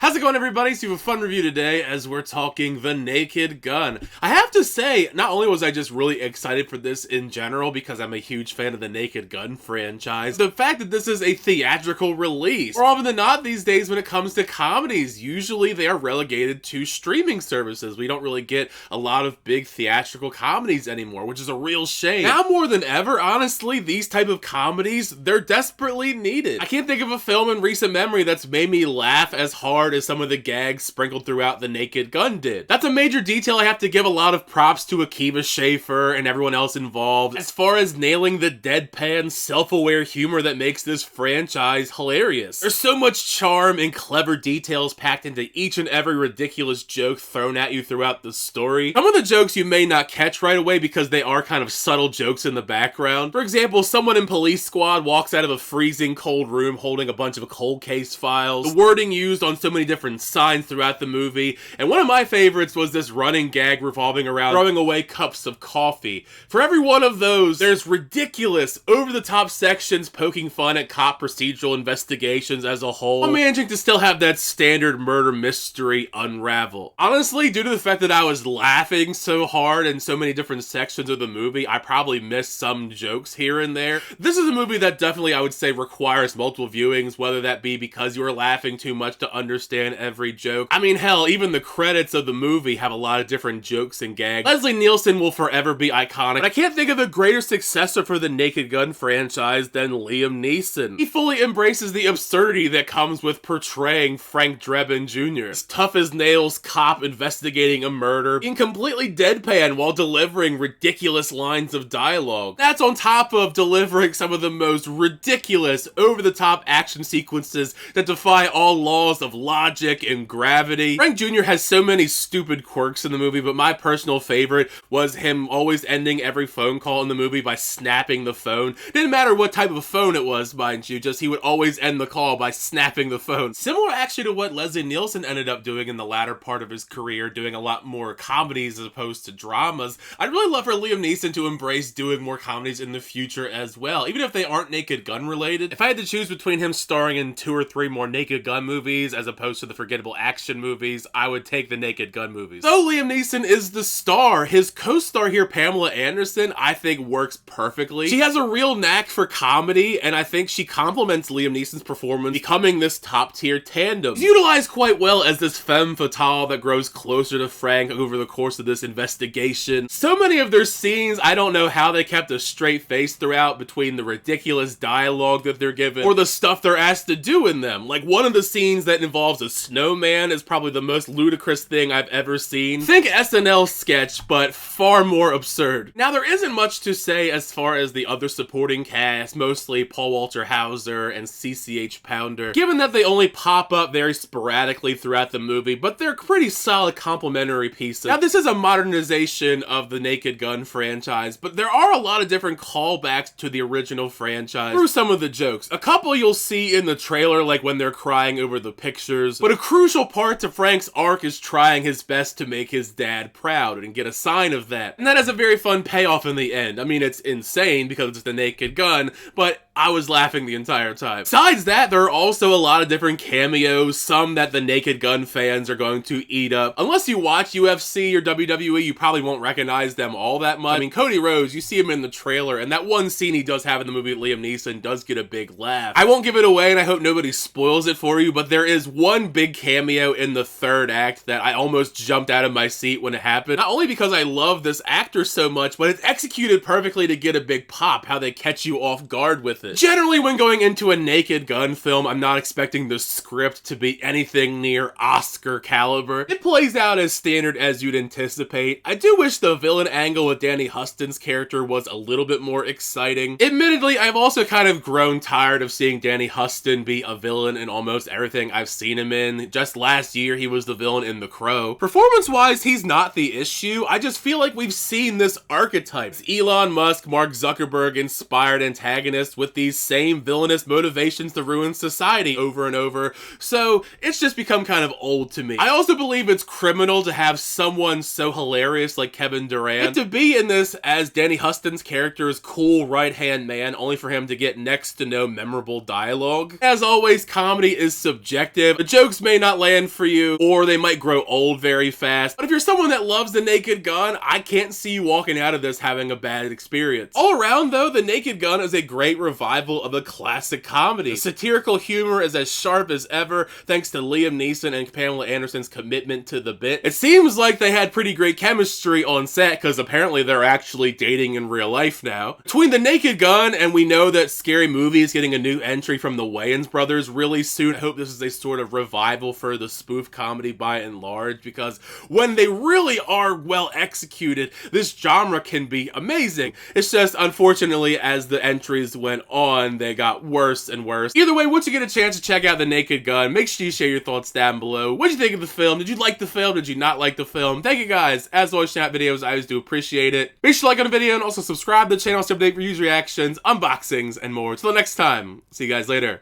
How's it going, everybody? So we have a fun review today as we're talking The Naked Gun. I have to say, not only was I just really excited for this in general because I'm a huge fan of the Naked Gun franchise, the fact that this is a theatrical release. More often than not these days when it comes to comedies, usually they are relegated to streaming services. We don't really get a lot of big theatrical comedies anymore, which is a real shame. Now more than ever, honestly, these type of comedies, they're desperately needed. I can't think of a film in recent memory that's made me laugh as hard as some of the gags sprinkled throughout The Naked Gun did. That's a major detail I have to give a lot of props to Akiva Schaffer and everyone else involved as far as nailing the deadpan, self-aware humor that makes this franchise hilarious. There's so much charm and clever details packed into each and every ridiculous joke thrown at you throughout the story. Some of the jokes you may not catch right away because they are kind of subtle jokes in the background. For example, someone in Police Squad walks out of a freezing cold room holding a bunch of cold case files. The wording used on so many different signs throughout the movie, and one of my favorites was this running gag revolving around throwing away cups of coffee. For every one of those, there's ridiculous, over-the-top sections poking fun at cop procedural investigations as a whole, while managing to still have that standard murder mystery unravel. Honestly, due to the fact that I was laughing so hard in so many different sections of the movie, I probably missed some jokes here and there. This is a movie that definitely, I would say, requires multiple viewings, whether that be because you are laughing too much to understand every joke. I mean, hell, even the credits of the movie have a lot of different jokes and gags. Leslie Nielsen will forever be iconic, but I can't think of a greater successor for the Naked Gun franchise than Liam Neeson. He fully embraces the absurdity that comes with portraying Frank Drebin Jr., this tough-as-nails cop investigating a murder, being completely deadpan while delivering ridiculous lines of dialogue. That's on top of delivering some of the most ridiculous, over-the-top action sequences that defy all laws of logic and gravity. Frank Jr. has so many stupid quirks in the movie, but my personal favorite was him always ending every phone call in the movie by snapping the phone. Didn't matter what type of phone it was, mind you, just he would always end the call by snapping the phone. Similar actually to what Leslie Nielsen ended up doing in the latter part of his career, doing a lot more comedies as opposed to dramas. I'd really love for Liam Neeson to embrace doing more comedies in the future as well, even if they aren't Naked Gun related. If I had to choose between him starring in 2 or 3 more Naked Gun movies as opposed to the forgettable action movies, I would take the Naked Gun movies. So Liam Neeson is the star. His co-star here, Pamela Anderson, I think works perfectly. She has a real knack for comedy, and I think she complements Liam Neeson's performance, becoming this top-tier tandem. He's utilized quite well as this femme fatale that grows closer to Frank over the course of this investigation. So many of their scenes, I don't know how they kept a straight face throughout between the ridiculous dialogue that they're given or the stuff they're asked to do in them. Like one of the scenes that involves a snowman is probably the most ludicrous thing I've ever seen. Think SNL sketch, but far more absurd. Now there isn't much to say as far as the other supporting cast, mostly Paul Walter Hauser and CCH Pounder, given that they only pop up very sporadically throughout the movie, but they're pretty solid complementary pieces. Now this is a modernization of the Naked Gun franchise, but there are a lot of different callbacks to the original franchise through some of the jokes. A couple you'll see in the trailer, like when they're crying over the pictures, but a crucial part to Frank's arc is trying his best to make his dad proud and get a sign of that. And that has a very fun payoff in the end. I mean, it's insane because it's the Naked Gun, but I was laughing the entire time. Besides that, there are also a lot of different cameos, some that the Naked Gun fans are going to eat up. Unless you watch UFC or WWE, you probably won't recognize them all that much. I mean, Cody Rhodes, you see him in the trailer, and that one scene he does have in the movie with Liam Neeson does get a big laugh. I won't give it away, and I hope nobody spoils it for you, but there is one big cameo in the third act that I almost jumped out of my seat when it happened. Not only because I love this actor so much, but it's executed perfectly to get a big pop, how they catch you off guard with it. Generally, when going into a Naked Gun film, I'm not expecting the script to be anything near Oscar caliber. It plays out as standard as you'd anticipate. I do wish the villain angle with Danny Huston's character was a little bit more exciting. Admittedly, I've also kind of grown tired of seeing Danny Huston be a villain in almost everything I've seen him in. Just last year, he was the villain in The Crow. Performance-wise, he's not the issue. I just feel like we've seen this archetype. Elon Musk, Mark Zuckerberg-inspired antagonist with these same villainous motivations to ruin society over and over, so it's just become kind of old to me. I also believe it's criminal to have someone so hilarious like Kevin Durant and to be in this as Danny Huston's character's cool right-hand man, only for him to get next to no memorable dialogue. As always, comedy is subjective. The jokes may not land for you, or they might grow old very fast, but if you're someone that loves The Naked Gun, I can't see you walking out of this having a bad experience. All around though, The Naked Gun is a great revival of a classic comedy. The satirical humor is as sharp as ever, thanks to Liam Neeson and Pamela Anderson's commitment to the bit. It seems like they had pretty great chemistry on set, because apparently they're actually dating in real life now. Between The Naked Gun and we know that Scary Movie is getting a new entry from the Wayans brothers really soon, I hope this is a sort of revival for the spoof comedy by and large, because when they really are well executed, this genre can be amazing. It's just, unfortunately, as the entries went on, they got worse and worse. Either way, once you get a chance to check out The Naked Gun, make sure you share your thoughts down below. What did you think of the film? Did you like the film? Did you not like the film? Thank you guys. As always, chat videos, I always do appreciate it. Make sure to like on the video and also subscribe to the channel to update reviews, reactions, unboxings, and more. Till next time, see you guys later.